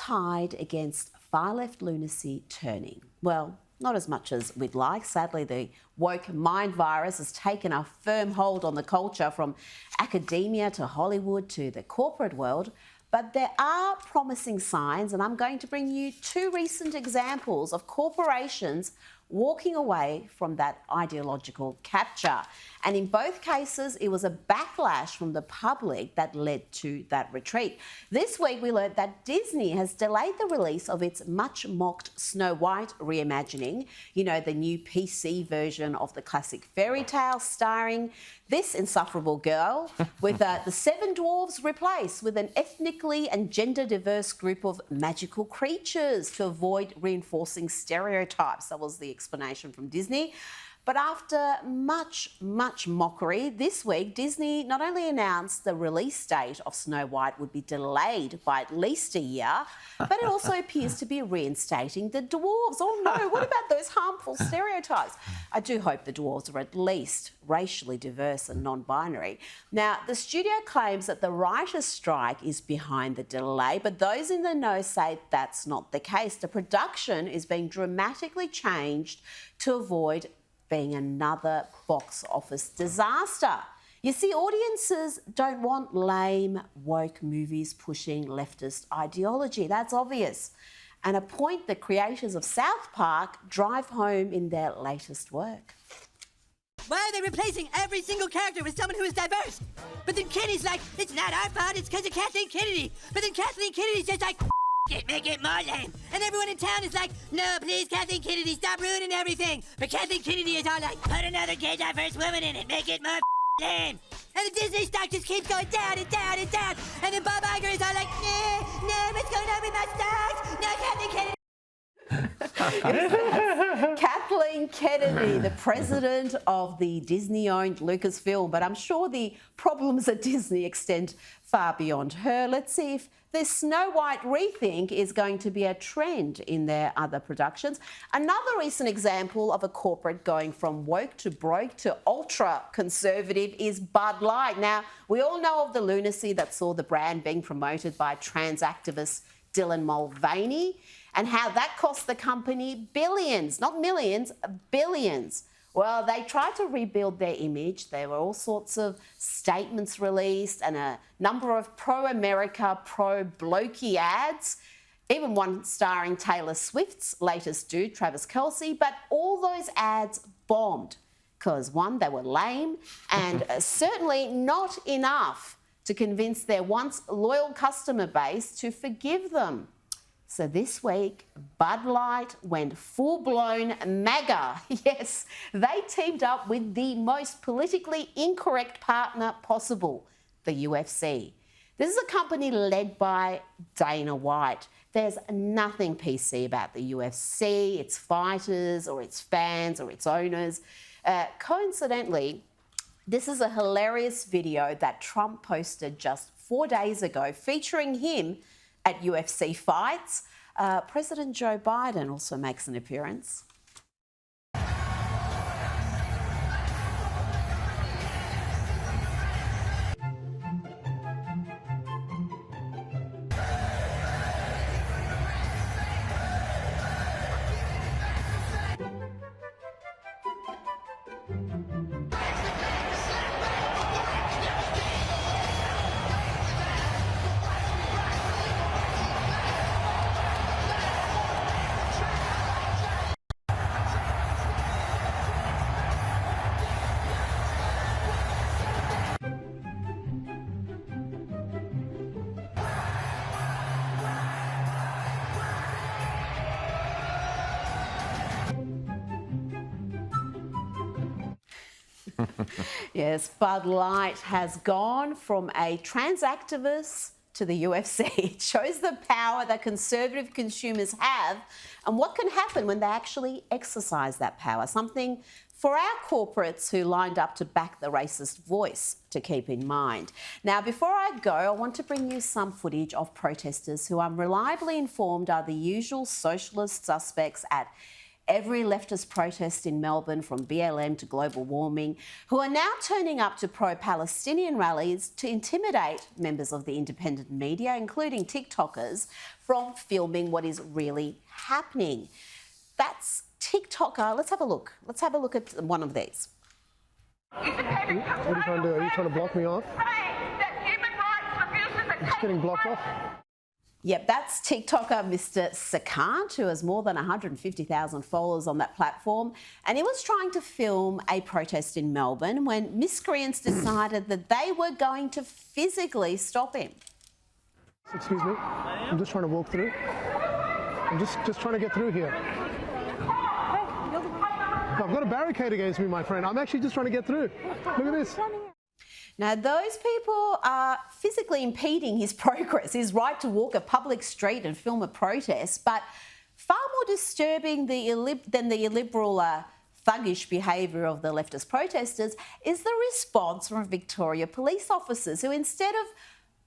tide against far-left lunacy turning? Well, not as much as we'd like. Sadly, the woke mind virus has taken a firm hold on the culture from academia to Hollywood to the corporate world. But there are promising signs, and I'm going to bring you two recent examples of corporations walking away from that ideological capture. And in both cases, it was a backlash from the public that led to that retreat. This week, we learned that Disney has delayed the release of its much-mocked Snow White reimagining, you know, the new PC version of the classic fairy tale starring this insufferable girl with the seven dwarves replaced with an ethnically and gender-diverse group of magical creatures to avoid reinforcing stereotypes. That was the explanation from Disney. But after much mockery, this week, Disney not only announced the release date of Snow White would be delayed by at least a year, but it also appears to be reinstating the dwarves. Oh no, what about those harmful stereotypes? I do hope the dwarves are at least racially diverse and non-binary. Now, the studio claims that the writers' strike is behind the delay, but those in the know say that's not the case. The production is being dramatically changed to avoid being another box office disaster. You see, audiences don't want lame, woke movies pushing leftist ideology. That's obvious. And a point the creators of South Park drive home in their latest work. Why are they replacing every single character with someone who is diverse? But then Kenny's like, it's not our fault, it's because of Kathleen Kennedy. But then Kathleen Kennedy's just like, make it more lame. And everyone in town is like, no, please, Kathleen Kennedy, stop ruining everything. But Kathleen Kennedy is all like, put another gay diverse woman in it, make it more lame. And the Disney stock just keeps going down and down and down. And then Bob Iger is all like, no, what's going on with my stocks? No, Kathleen Kennedy. Kathleen Kennedy, the president of the Disney-owned Lucasfilm, but I'm sure the problems at Disney extend far beyond her. Let's see if this Snow White rethink is going to be a trend in their other productions. Another recent example of a corporate going from woke to broke to ultra-conservative is Bud Light. Now, we all know of the lunacy that saw the brand being promoted by trans activist Dylan Mulvaney, and how that cost the company billions, not millions, billions. Well, they tried to rebuild their image. There were all sorts of statements released and a number of pro-America, pro-blokey ads, even one starring Taylor Swift's latest dude, Travis Kelce, but all those ads bombed because, one, they were lame and certainly not enough to convince their once loyal customer base to forgive them. So this week, Bud Light went full-blown MAGA. Yes, they teamed up with the most politically incorrect partner possible, the UFC. This is a company led by Dana White. There's nothing PC about the UFC, its fighters, or its fans, or its owners. Coincidentally, this is a hilarious video that Trump posted just 4 days ago featuring him at UFC fights. President Joe Biden also makes an appearance. Yes, Bud Light has gone from a trans activist to the UFC. It shows the power that conservative consumers have and what can happen when they actually exercise that power. Something for our corporates who lined up to back the racist voice to keep in mind. Now, before I go, I want to bring you some footage of protesters who I'm reliably informed are the usual socialist suspects at every leftist protest in Melbourne, from BLM to global warming, who are now turning up to pro-Palestinian rallies to intimidate members of the independent media, including TikTokers, from filming what is really happening. That's TikToker. Let's have a look. Let's have a look at one of these. What are you trying to do? Are you trying to block me off? I'm just getting blocked off. Yep, that's TikToker Mr. Sakant, who has more than 150,000 followers on that platform. And he was trying to film a protest in Melbourne when miscreants decided that they were going to physically stop him. Excuse me. I'm just trying to walk through. I'm just trying to get through here. I've got a barricade against me, my friend. I'm actually just trying to get through. Look at this. Now, those people are physically impeding his progress, his right to walk a public street and film a protest. But far more disturbing than the illiberal, thuggish behaviour of the leftist protesters is the response from Victoria police officers, who, instead of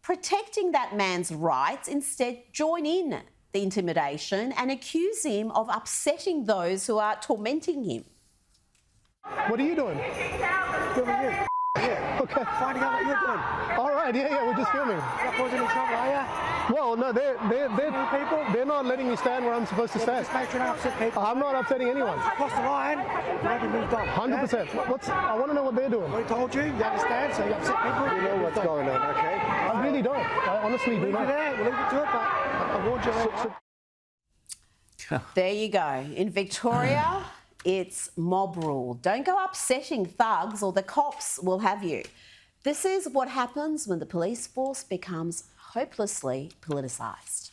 protecting that man's rights, instead join in the intimidation and accuse him of upsetting those who are tormenting him. What are you doing? Filming you. Yeah. Okay. Finding out what you're doing. All right. Yeah. We're just filming. You're not causing any trouble, are you? Well, no, they're not letting me stand where I'm supposed to stand. Just make sure you don't upset people. I'm not upsetting anyone. Cross the line, you haven't moved on. 100%. I want to know what they're doing. We told you, you understand, so you upset people. You know what's going on, okay? I really don't. I honestly do Leave it not. there, we'll leave it to it, but I warned you already. There you go. In Victoria, it's mob rule. Don't go upsetting thugs or the cops will have you. This is what happens when the police force becomes hopelessly politicised.